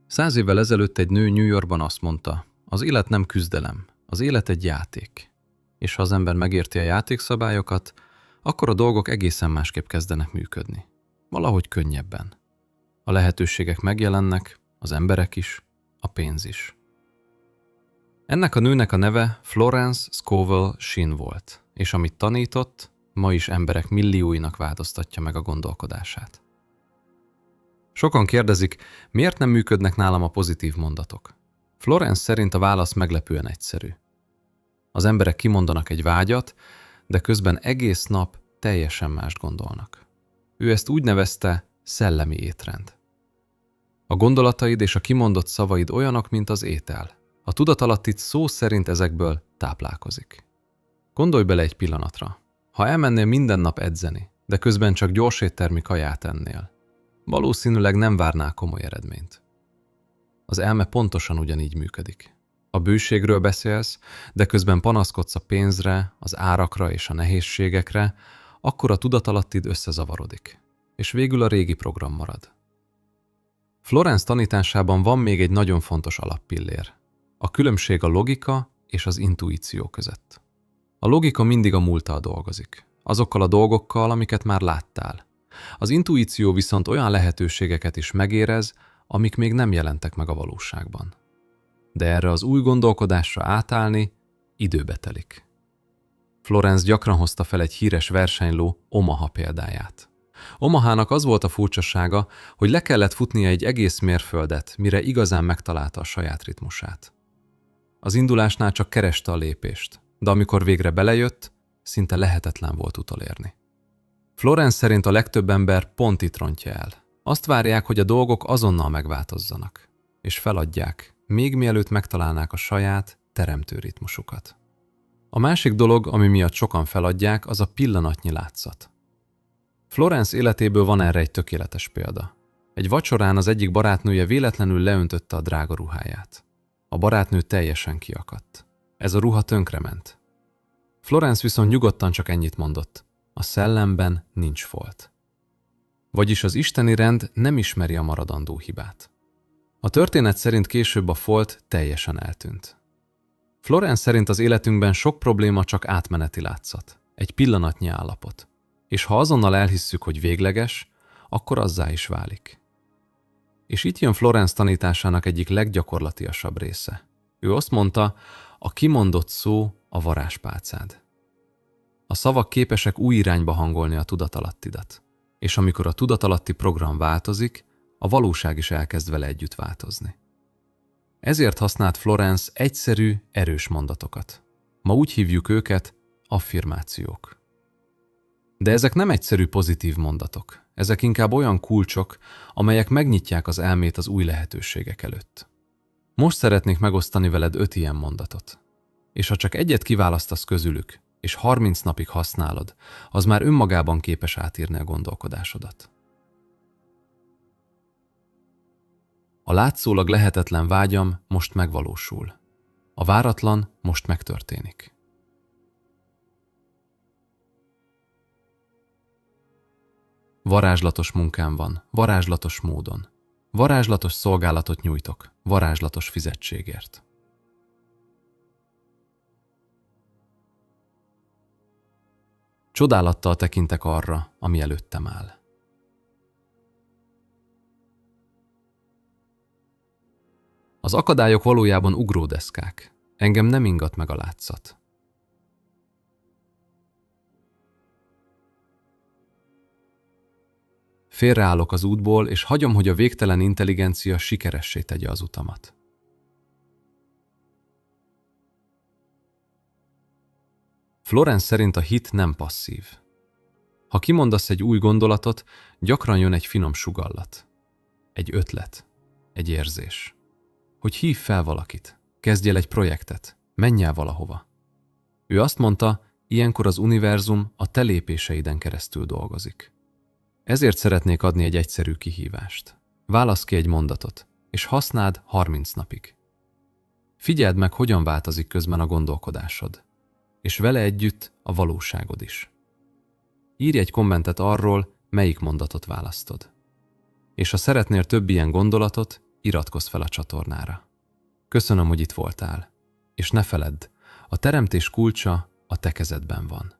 100 évvel ezelőtt egy nő New Yorkban azt mondta, az élet nem küzdelem, az élet egy játék. És ha az ember megérti a játékszabályokat, akkor a dolgok egészen másképp kezdenek működni. Valahogy könnyebben. A lehetőségek megjelennek, az emberek is, a pénz is. Ennek a nőnek a neve Florence Scovel Shinn volt, és amit tanított, ma is emberek millióinak változtatja meg a gondolkodását. Sokan kérdezik, miért nem működnek nálam a pozitív mondatok. Florence szerint a válasz meglepően egyszerű. Az emberek kimondanak egy vágyat, de közben egész nap teljesen mást gondolnak. Ő ezt úgy nevezte szellemi étrend. A gondolataid és a kimondott szavaid olyanok, mint az étel. A tudatalattit szó szerint ezekből táplálkozik. Gondolj bele egy pillanatra. Ha elmennél minden nap edzeni, de közben csak gyors éttermi kaját ennél, valószínűleg nem várnál komoly eredményt. Az elme pontosan ugyanígy működik. A bőségről beszélsz, de közben panaszkodsz a pénzre, az árakra és a nehézségekre, akkor a tudatalattid összezavarodik, és végül a régi program marad. Florence tanításában van még egy nagyon fontos alappillér. A különbség a logika és az intuíció között. A logika mindig a múlttal dolgozik, azokkal a dolgokkal, amiket már láttál. Az intuíció viszont olyan lehetőségeket is megérez, amik még nem jelentek meg a valóságban. De erre az új gondolkodásra átállni időbe telik. Florence gyakran hozta fel egy híres versenyló Omaha példáját. Omahának az volt a furcsasága, hogy le kellett futnia egy egész mérföldet, mire igazán megtalálta a saját ritmusát. Az indulásnál csak kereste a lépést, de amikor végre belejött, szinte lehetetlen volt utolérni. Florence szerint a legtöbb ember pont itt rontja el. Azt várják, hogy a dolgok azonnal megváltozzanak, és feladják, még mielőtt megtalálnák a saját, teremtő ritmusukat. A másik dolog, ami miatt sokan feladják, az a pillanatnyi látszat. Florence életéből van erre egy tökéletes példa. Egy vacsorán az egyik barátnője véletlenül leöntötte a drága ruháját. A barátnő teljesen kiakadt. Ez a ruha tönkrement. Florence viszont nyugodtan csak ennyit mondott. A szellemben nincs folt. Vagyis az isteni rend nem ismeri a maradandó hibát. A történet szerint később a folt teljesen eltűnt. Florence szerint az életünkben sok probléma csak átmeneti látszat, egy pillanatnyi állapot. És ha azonnal elhisszük, hogy végleges, akkor azzá is válik. És itt jön Florence tanításának egyik leggyakorlatiasabb része. Ő azt mondta, a kimondott szó a varázspálcád. A szavak képesek új irányba hangolni a tudatalattidat. És amikor a tudatalatti program változik, a valóság is elkezd vele együtt változni. Ezért használt Florence egyszerű, erős mondatokat. Ma úgy hívjuk őket affirmációk. De ezek nem egyszerű pozitív mondatok. Ezek inkább olyan kulcsok, amelyek megnyitják az elmét az új lehetőségek előtt. Most szeretnék megosztani veled 5 ilyen mondatot. És ha csak egyet kiválasztasz közülük, és 30 napig használod, az már önmagában képes átírni a gondolkodásodat. A látszólag lehetetlen vágyam most megvalósul. A váratlan most megtörténik. Varázslatos munkám van, varázslatos módon. Varázslatos szolgálatot nyújtok, varázslatos fizetségért. Csodálattal tekintek arra, ami előttem áll. Az akadályok valójában ugródeszkák. Engem nem ingat meg a látszat. Félreállok az útból, és hagyom, hogy a végtelen intelligencia sikeressé tegye az utamat. Florence szerint a hit nem passzív. Ha kimondasz egy új gondolatot, gyakran jön egy finom sugallat. Egy ötlet. Egy érzés. Hogy hívj fel valakit. Kezdj el egy projektet. Menj el valahova. Ő azt mondta, ilyenkor az univerzum a te lépéseiden keresztül dolgozik. Ezért szeretnék adni egy egyszerű kihívást. Válasz ki egy mondatot, és használd 30 napig. Figyeld meg, hogyan változik közben a gondolkodásod, és vele együtt a valóságod is. Írj egy kommentet arról, melyik mondatot választod. És ha szeretnél több ilyen gondolatot, iratkozz fel a csatornára. Köszönöm, hogy itt voltál, és ne feledd, a teremtés kulcsa a te kezedben van.